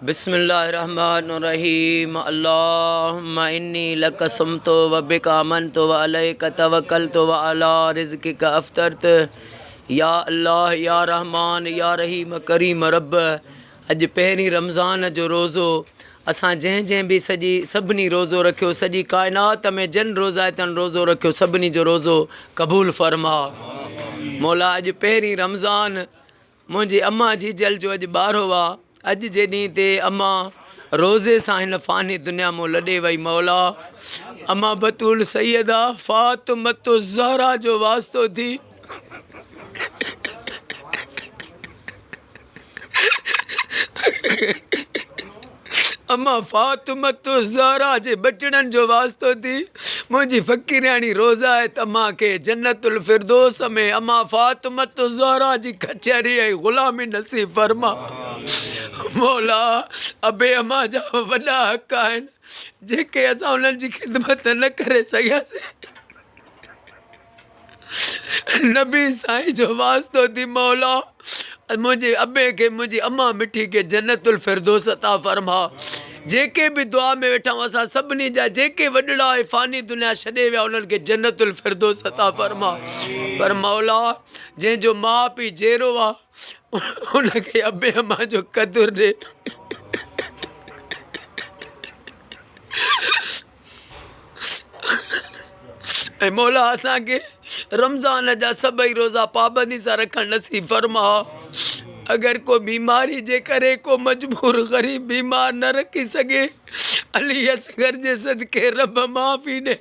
बिस्मिल्लाहिर्रहमानिर्रहीम। अल्लाहुम्मा इन्नी लका सुमतु व बिका आमनतु व अलैका तवक्कलतु व अला रिज़्क़िका अफ़्तरतु। या अल्लाह या रहमान या रहीम करीम रब। अॼु पहिरीं रमज़ान जो रोज़ो असां जंहिं बि सभिनी रोज़ो रखियो, सॼी काइनात में जिन रोज़ाइतनि रोज़ो रखियो, सभिनी जो रोज़ो क़बूल फरमा। मौला अॼु पहिरीं रमज़ान मुंहिंजी अम्मा जी जल जो अॼु ॿारहो आहे। अॼु जे ॾींहं ते अम्मा रोज़े सां हिन फ़ानी दुनिया मां लॾे वई। मौला अम्मा बतूल सैयदा फ़ातिमतु ज़हरा जो वास्तो थी अम्मा फ़ातिमतु ज़हरा जे बचड़नि जो वास्तो थी मुंहिंजी फ़क़ीरानी रोज़ा आहे त अम्मा खे जन्नतुल फ़िरदौस में अम्मा फ़ातिमतु ज़हरा जी कचहरी ऐं ग़ुलामी नसीब फरमा। मौला अबे अम्मा जा वॾा हक़ आहिनि जेके असां उन्हनि जी ख़िदमत न करे सघियासीं। नबी साईं जो वास्तो थी मौला मुंहिंजे अबे खे, मुंहिंजी अम्मा मिठी खे जन्नतुल फ़िरदौस अता फरमा। जेके बि दुआ में वेठा आहियूं असां सभिनी जा जेके वॾड़ा ऐं फ़ानी दुनिया छॾे विया उन्हनि खे जन्नतुल फ़िरदौस अता फरमा। पर मौला जंहिंजो माउ पीउ जहिड़ो आहे उनखे अबे अम्मा जो क़दुरु ॾे। ऐं मौला असांखे रमज़ान जा सभई रोज़ा पाबंदी सां रखणु नसीब फरमा। अगर को बीमारी जे करे को मजबूर गरीब बीमार न रखी सके, अली असगर जे सदके रब माफ़ी ॾे।